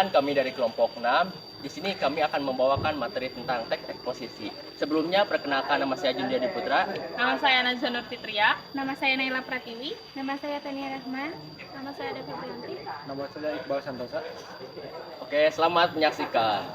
Perkenalkan, kami dari kelompok 6. Di sini kami akan membawakan materi tentang teks eksposisi. Sebelumnya, perkenalkan, nama saya Jundia Putra. Nama saya Najwa Nur Fitria. Nama saya Naila Pratiwi. Nama saya Tania Rahman. Nama saya Devi Priyanti. Nama saya Iqbal Santosa. Oke, selamat menyaksikan.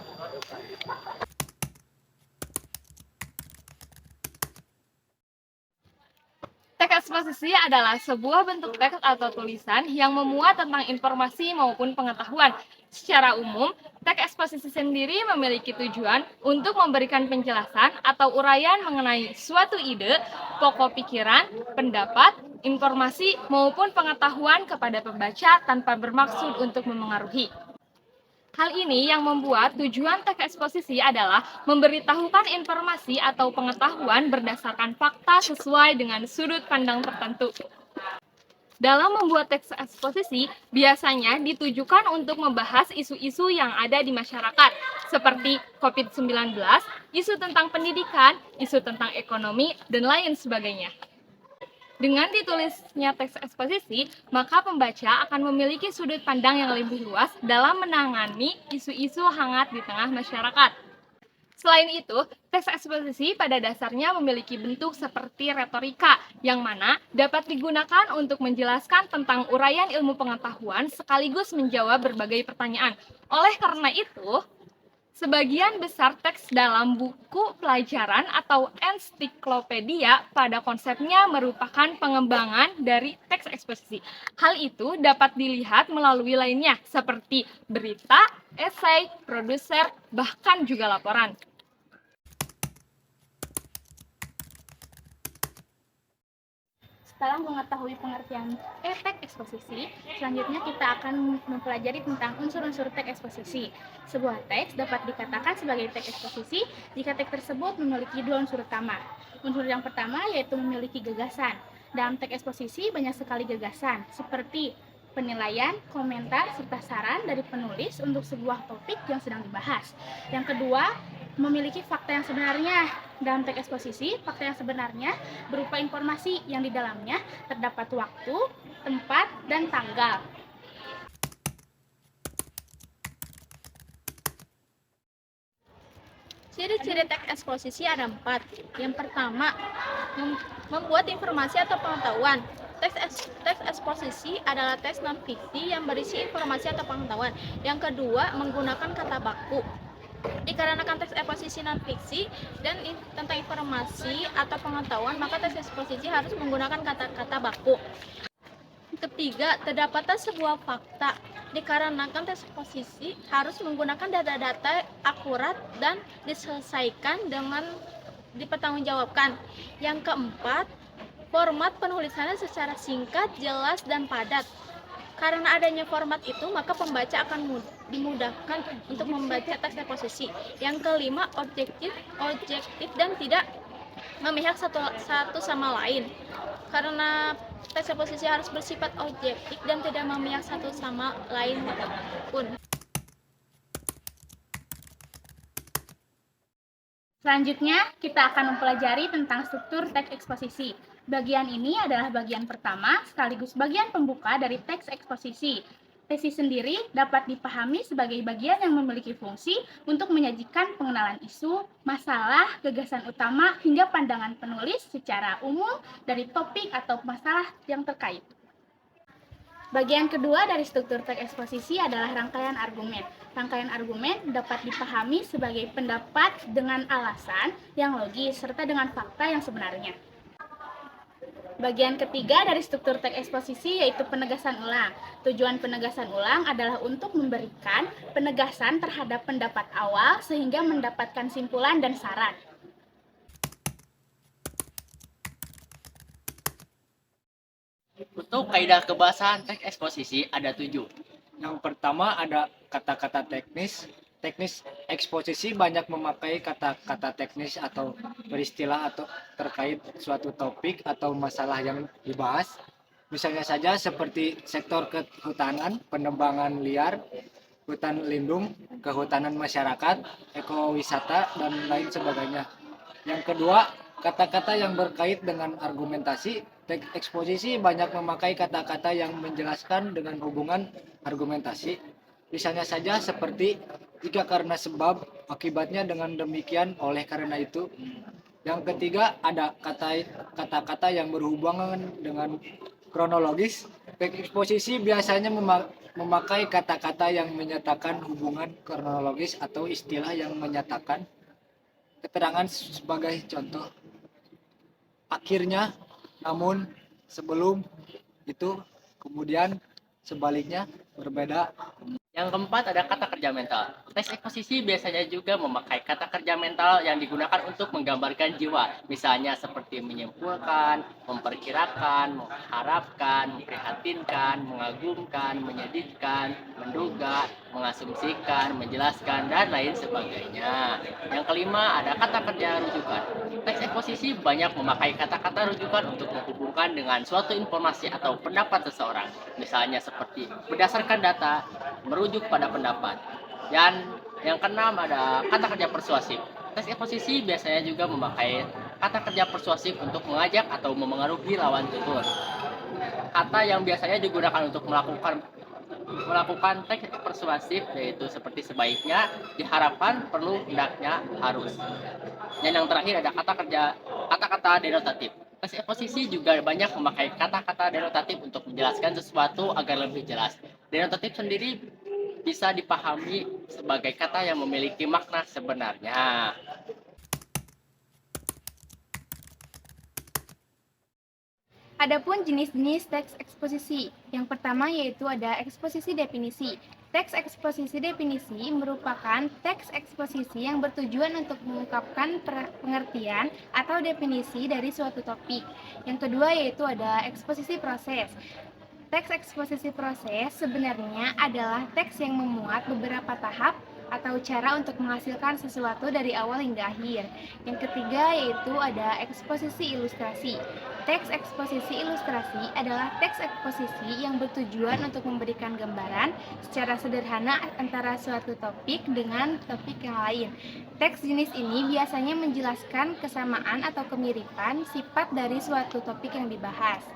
Teks eksposisi adalah sebuah bentuk teks atau tulisan yang memuat tentang informasi maupun pengetahuan. Secara umum, teks eksposisi sendiri memiliki tujuan untuk memberikan penjelasan atau uraian mengenai suatu ide, pokok pikiran, pendapat, informasi, maupun pengetahuan kepada pembaca tanpa bermaksud untuk memengaruhi. Hal ini yang membuat tujuan teks eksposisi adalah memberitahukan informasi atau pengetahuan berdasarkan fakta sesuai dengan sudut pandang tertentu. Dalam membuat teks eksposisi, biasanya ditujukan untuk membahas isu-isu yang ada di masyarakat, seperti COVID-19, isu tentang pendidikan, isu tentang ekonomi, dan lain sebagainya. Dengan ditulisnya teks eksposisi, maka pembaca akan memiliki sudut pandang yang lebih luas dalam menangani isu-isu hangat di tengah masyarakat. Selain itu, teks eksposisi pada dasarnya memiliki bentuk seperti retorika, yang mana dapat digunakan untuk menjelaskan tentang uraian ilmu pengetahuan sekaligus menjawab berbagai pertanyaan. Oleh karena itu, sebagian besar teks dalam buku pelajaran atau ensiklopedia pada konsepnya merupakan pengembangan dari teks eksposisi. Hal itu dapat dilihat melalui lainnya, seperti berita, esai, produser, bahkan juga laporan. Setelah mengetahui pengertian teks eksposisi, selanjutnya kita akan mempelajari tentang unsur-unsur teks eksposisi. Sebuah teks dapat dikatakan sebagai teks eksposisi jika teks tersebut memiliki dua unsur utama. Unsur yang pertama yaitu memiliki gagasan. Dalam teks eksposisi banyak sekali gagasan, seperti penilaian, komentar, serta saran dari penulis untuk sebuah topik yang sedang dibahas. Yang kedua, memiliki fakta yang sebenarnya. Dalam teks eksposisi, fakta yang sebenarnya berupa informasi yang di dalamnya terdapat waktu, tempat, dan tanggal. Ciri-ciri teks eksposisi ada 4. Yang pertama, membuat informasi atau pengetahuan. Teks eksposisi adalah teks non-fiksi yang berisi informasi atau pengetahuan. Yang kedua, menggunakan kata baku. Dikarenakan teks eksposisi non-fiksi dan tentang informasi atau pengetahuan, maka teks eksposisi harus menggunakan kata-kata baku. Ketiga, terdapatnya sebuah fakta. Dikarenakan teks eksposisi harus menggunakan data-data akurat dan diselesaikan dengan dipertanggungjawabkan. Yang keempat, format penulisannya secara singkat, jelas, dan padat. Karena adanya format itu, maka pembaca akan dimudahkan untuk membaca teks eksposisi. Yang kelima, objektif dan tidak memihak satu sama lain. Karena teks eksposisi harus bersifat objektif dan tidak memihak satu sama lain pun. Selanjutnya, kita akan mempelajari tentang struktur teks eksposisi. Bagian ini adalah bagian pertama sekaligus bagian pembuka dari teks eksposisi. Tesis sendiri dapat dipahami sebagai bagian yang memiliki fungsi untuk menyajikan pengenalan isu, masalah, gagasan utama, hingga pandangan penulis secara umum dari topik atau masalah yang terkait. Bagian kedua dari struktur teks eksposisi adalah rangkaian argumen. Rangkaian argumen dapat dipahami sebagai pendapat dengan alasan yang logis serta dengan fakta yang sebenarnya. Bagian ketiga dari struktur teks eksposisi yaitu penegasan ulang. Tujuan penegasan ulang adalah untuk memberikan penegasan terhadap pendapat awal sehingga mendapatkan simpulan dan saran. Untuk kaidah kebahasaan teks eksposisi ada 7. Yang pertama ada kata-kata teknis. Teknis eksposisi banyak memakai kata-kata teknis atau beristilah atau terkait suatu topik atau masalah yang dibahas. Misalnya saja seperti sektor kehutanan, penebangan liar, hutan lindung, kehutanan masyarakat, ekowisata, dan lain sebagainya. Yang kedua, kata-kata yang berkait dengan argumentasi. Teks eksposisi banyak memakai kata-kata yang menjelaskan dengan hubungan argumentasi. Misalnya saja seperti jika karena sebab, akibatnya dengan demikian, oleh karena itu. Yang ketiga ada kata-kata yang berhubungan dengan kronologis. Teks eksposisi biasanya memakai kata-kata yang menyatakan hubungan kronologis atau istilah yang menyatakan keterangan sebagai contoh. Akhirnya, namun, sebelum, itu, kemudian, sebaliknya, berbeda. Yang keempat ada kata kerja mental. Teks eksposisi biasanya juga memakai kata kerja mental yang digunakan untuk menggambarkan jiwa. Misalnya seperti menyimpulkan, memperkirakan, mengharapkan, memprihatinkan, mengagumkan, menyedihkan, menduga, mengasumsikan, menjelaskan, dan lain sebagainya. Yang kelima ada kata kerja rujukan. Teks eksposisi banyak memakai kata-kata rujukan untuk menghubungkan dengan suatu informasi atau pendapat seseorang. Misalnya seperti berdasarkan data, merujuk pada pendapat. Dan yang keenam ada kata kerja persuasif. Teks eksposisi biasanya juga memakai kata kerja persuasif untuk mengajak atau memengaruhi lawan tutur. Kata yang biasanya digunakan untuk melakukan teks persuasif yaitu seperti sebaiknya, diharapkan, perlu, hendaknya, harus. Dan yang terakhir ada kata-kata denotatif. Teks eksposisi juga banyak memakai kata-kata denotatif untuk menjelaskan sesuatu agar lebih jelas. Denotatif sendiri bisa dipahami sebagai kata yang memiliki makna sebenarnya. Adapun jenis-jenis teks eksposisi. Yang pertama yaitu ada eksposisi definisi. Teks eksposisi definisi merupakan teks eksposisi yang bertujuan untuk mengungkapkan pengertian atau definisi dari suatu topik. Yang kedua yaitu ada eksposisi proses. Teks eksposisi proses sebenarnya adalah teks yang memuat beberapa tahap atau cara untuk menghasilkan sesuatu dari awal hingga akhir. Yang ketiga yaitu ada eksposisi ilustrasi. Teks eksposisi ilustrasi adalah teks eksposisi yang bertujuan untuk memberikan gambaran secara sederhana antara suatu topik dengan topik yang lain. Teks jenis ini biasanya menjelaskan kesamaan atau kemiripan sifat dari suatu topik yang dibahas.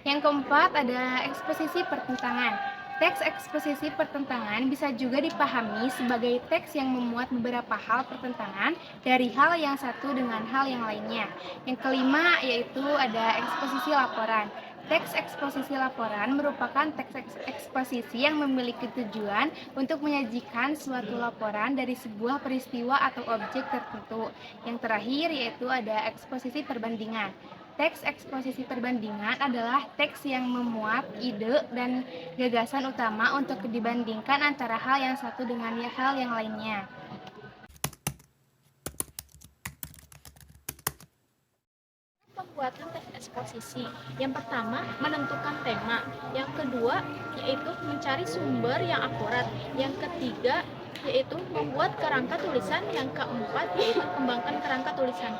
Yang keempat ada eksposisi pertentangan. Teks eksposisi pertentangan bisa juga dipahami sebagai teks yang memuat beberapa hal pertentangan dari hal yang satu dengan hal yang lainnya. Yang kelima yaitu ada eksposisi laporan. Teks eksposisi laporan merupakan teks eksposisi yang memiliki tujuan untuk menyajikan suatu laporan dari sebuah peristiwa atau objek tertentu. Yang terakhir yaitu ada eksposisi perbandingan. Teks eksposisi perbandingan adalah teks yang memuat ide dan gagasan utama untuk dibandingkan antara hal yang satu dengan hal yang lainnya. Pembuatan teks eksposisi. Yang pertama, menentukan tema. Yang kedua, yaitu mencari sumber yang akurat. Yang ketiga, yaitu membuat kerangka tulisan. Yang keempat, yaitu kembangkan kerangka tulisan.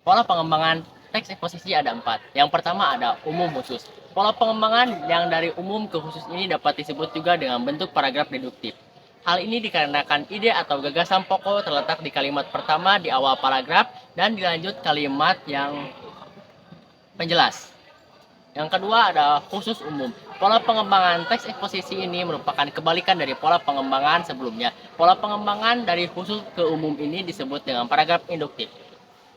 Pola pengembangan teks eksposisi ada 4. Yang pertama ada umum khusus. Pola pengembangan yang dari umum ke khusus ini dapat disebut juga dengan bentuk paragraf deduktif. Hal ini dikarenakan ide atau gagasan pokok terletak di kalimat pertama di awal paragraf dan dilanjut kalimat yang penjelas. Yang kedua ada khusus umum. Pola pengembangan teks eksposisi ini merupakan kebalikan dari pola pengembangan sebelumnya. Pola pengembangan dari khusus ke umum ini disebut dengan paragraf induktif.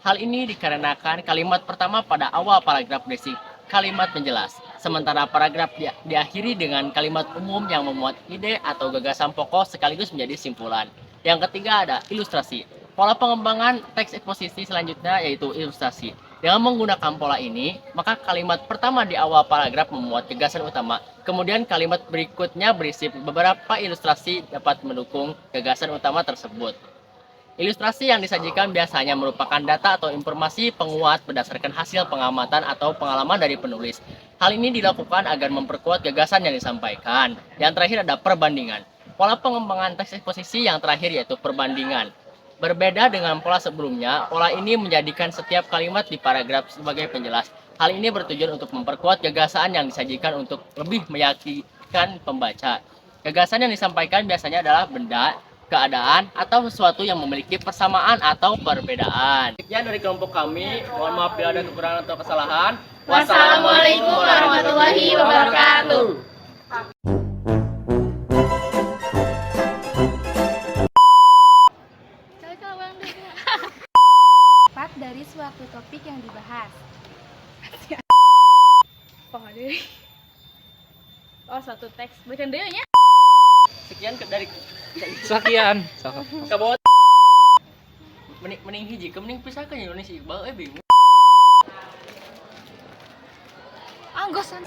Hal ini dikarenakan kalimat pertama pada awal paragraf berisi kalimat penjelas, sementara paragraf diakhiri dengan kalimat umum yang memuat ide atau gagasan pokok sekaligus menjadi simpulan. Yang ketiga ada ilustrasi. Pola pengembangan teks eksposisi selanjutnya yaitu ilustrasi. Dengan menggunakan pola ini, maka kalimat pertama di awal paragraf memuat gagasan utama, kemudian kalimat berikutnya berisi beberapa ilustrasi dapat mendukung gagasan utama tersebut. Ilustrasi yang disajikan biasanya merupakan data atau informasi penguat berdasarkan hasil pengamatan atau pengalaman dari penulis. Hal ini dilakukan agar memperkuat gagasan yang disampaikan. Yang terakhir ada perbandingan. Pola pengembangan teks eksposisi yang terakhir yaitu perbandingan. Berbeda dengan pola sebelumnya, pola ini menjadikan setiap kalimat di paragraf sebagai penjelas. Hal ini bertujuan untuk memperkuat gagasan yang disajikan untuk lebih meyakinkan pembaca. Gagasan yang disampaikan biasanya adalah benda, keadaan, atau sesuatu yang memiliki persamaan atau perbedaan. Sekian dari kelompok kami, mohon maaf bila ada kekurangan atau kesalahan. Wassalamualaikum warahmatullahi wabarakatuh. Part dari suatu topik yang dibahas. Oh, satu teks. Berikan deh ya. Sekian dari Sekian. kabot. Mending hiji, mending pisahkan Indonesia Iqbal bingung. Anggosan.